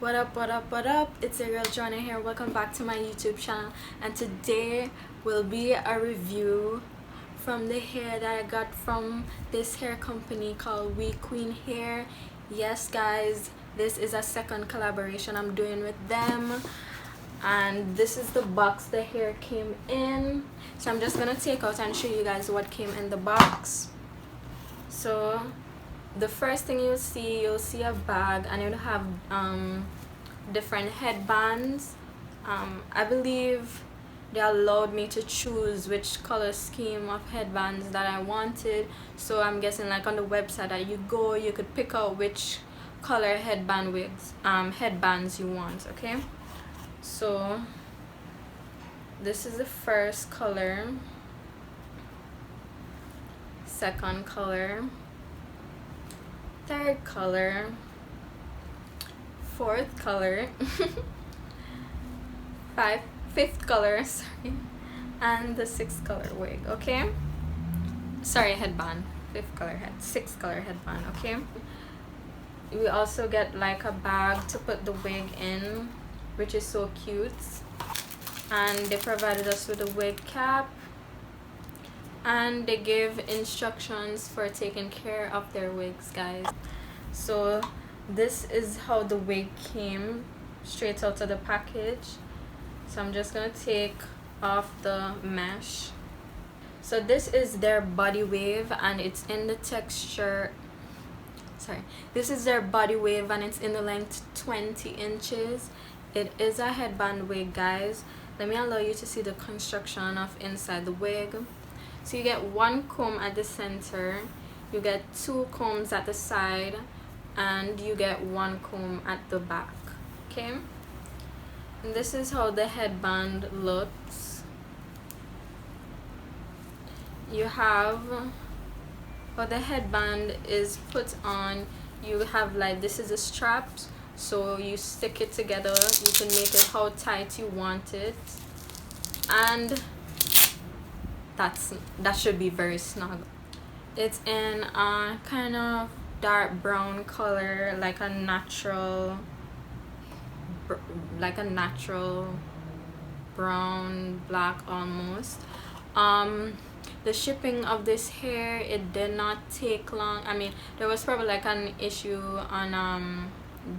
What up, what up, what up? It's your girl Joanna here. Welcome back to my YouTube channel, and today will be a review from the hair that I got from this hair company called Wequeen hair. Yes guys, this is a second collaboration I'm doing with them, and this is the box the hair came in. So I'm just gonna take out and show you guys what came in the box. So the first thing you'll see a bag, and it'll have different headbands. I believe they allowed me to choose which color scheme of headbands that I wanted, so I'm guessing like on the website that you go, you could pick out which color headband wigs headbands you want. Okay, so this is the first color, second color, third color, fourth color, fifth color, sorry, and the sixth color wig. Okay, sorry, headband, fifth color sixth color headband. Okay, we also get like a bag to put the wig in, which is so cute, and they provided us with a wig cap, and they give instructions for taking care of their wigs, guys. So this is how the wig came straight out of the package. So I'm just gonna take off the mesh. So this is their body wave, and it's in the texture, sorry, this is their body wave, and it's in the length 20 inches. It is a headband wig, guys. Let me allow you to see the construction of inside the wig. So you get one comb at the center, you get two combs at the side, and you get one comb at the back. Okay, and this is how the headband looks. You have, well, the headband is put on, you have like, this is the straps, so you stick it together, you can make it how tight you want it, and that should be very snug. It's in a kind of dark brown color, like a natural brown black almost. The shipping of this hair, it did not take long. I mean, there was probably like an issue on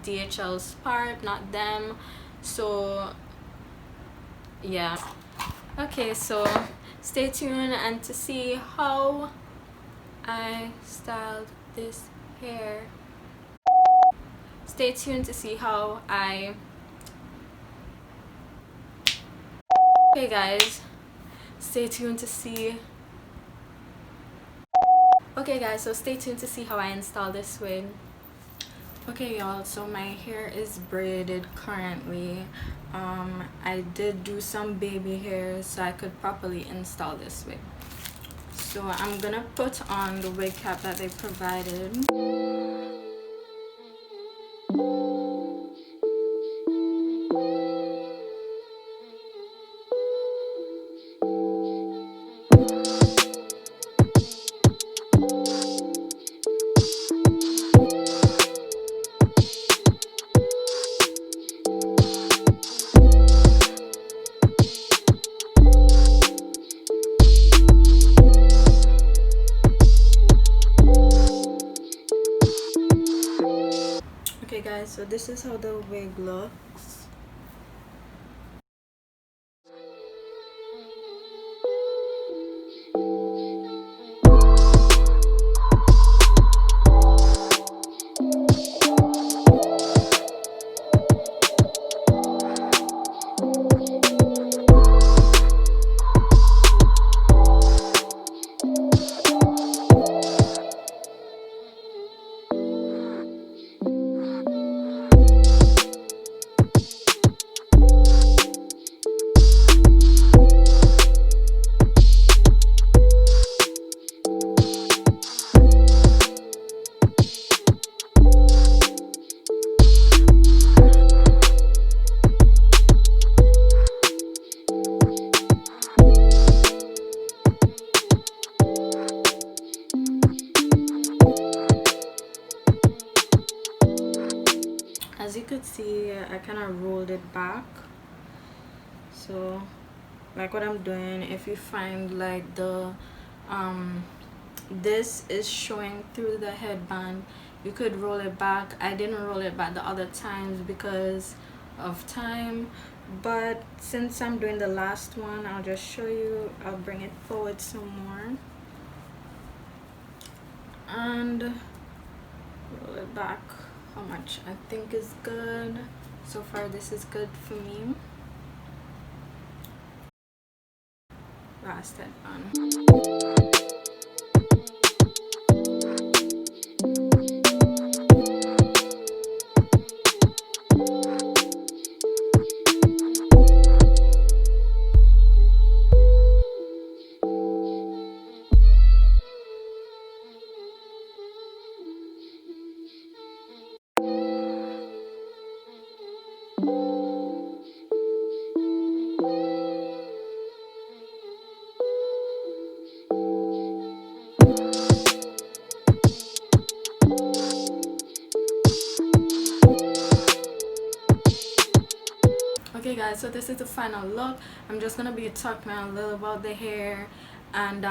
DHL's part, not them, so yeah. Okay, so stay tuned and to see how I styled this hair. Stay tuned to see how I, okay guys, stay tuned to see, okay guys, so stay tuned to see how I install this wig. Okay y'all, so my hair is braided currently. I did do some baby hair so I could properly install this wig. So I'm gonna put on the wig cap that they provided. Okay guys, so this is how the wig looks. As you could see, I kind of rolled it back. So like what I'm doing, if you find like the this is showing through the headband, you could roll it back. I didn't roll it back the other times because of time, but since I'm doing the last one, I'll just show you. I'll bring it forward some more and roll it back how much I think is good. So far this is good for me. Last headband. Okay guys, so this is the final look. I'm just gonna be talking a little about the hair and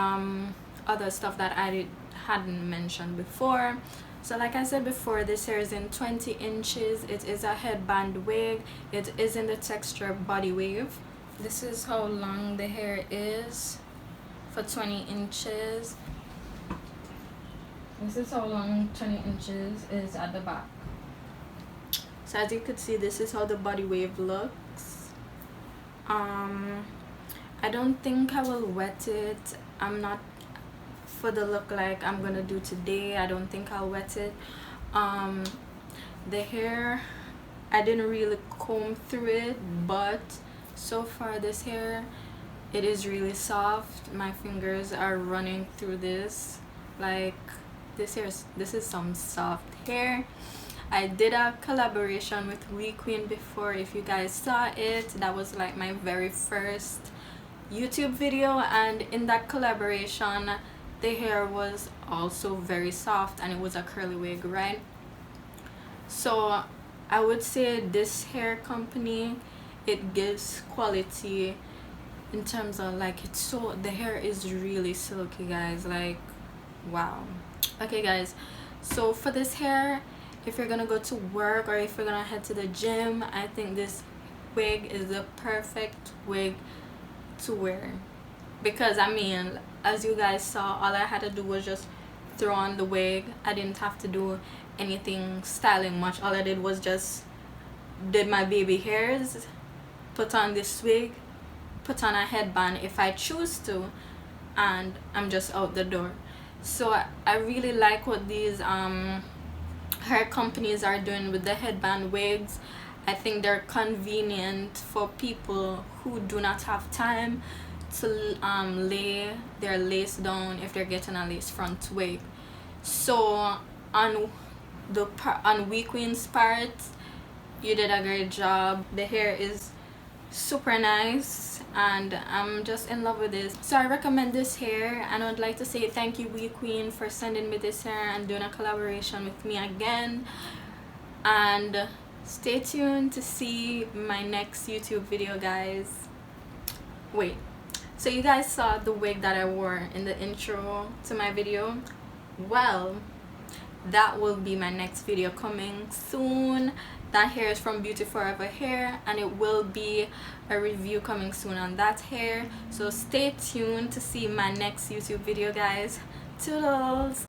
other stuff that I hadn't mentioned before. So like I said before, this hair is in 20 inches. It is a headband wig. It is in the texture body wave. This is how long the hair is for 20 inches. This is how long 20 inches is at the back. So as you could see, this is how the body wave looks. I don't think I will wet it. I'm not, for the look like I'm gonna do today, I don't think I'll wet it. The hair, I didn't really comb through it, but so far this hair, it is really soft. My fingers are running through this. Like this is some soft hair. I did a collaboration with Wequeen before. If you guys saw it, that was like my very first YouTube video, and in that collaboration the hair was also very soft and it was a curly wig, right? So I would say this hair company, it gives quality in terms of like, it's so, the hair is really silky guys, like wow. Okay guys, so for this hair, if you're gonna go to work or if you're gonna head to the gym, I think this wig is the perfect wig to wear. Because I mean, as you guys saw, all I had to do was just throw on the wig. I didn't have to do anything styling much. All I did was just did my baby hairs, put on this wig, put on a headband if I choose to, and I'm just out the door. So I really like what these hair companies are doing with the headband wigs. I think they're convenient for people who do not have time to lay their lace down if they're getting a lace front wig. So on Wequeen's part, you did a great job. The hair is super nice and I'm just in love with this. So I recommend this hair, and I would like to say thank you Wequeen for sending me this hair and doing a collaboration with me again. And stay tuned to see my next YouTube video guys. Wait, so you guys saw the wig that I wore in the intro to my video? Well, that will be my next video coming soon. That hair is from Beauty Forever Hair, and it will be a review coming soon on that hair. So stay tuned to see my next YouTube video guys. Toodles!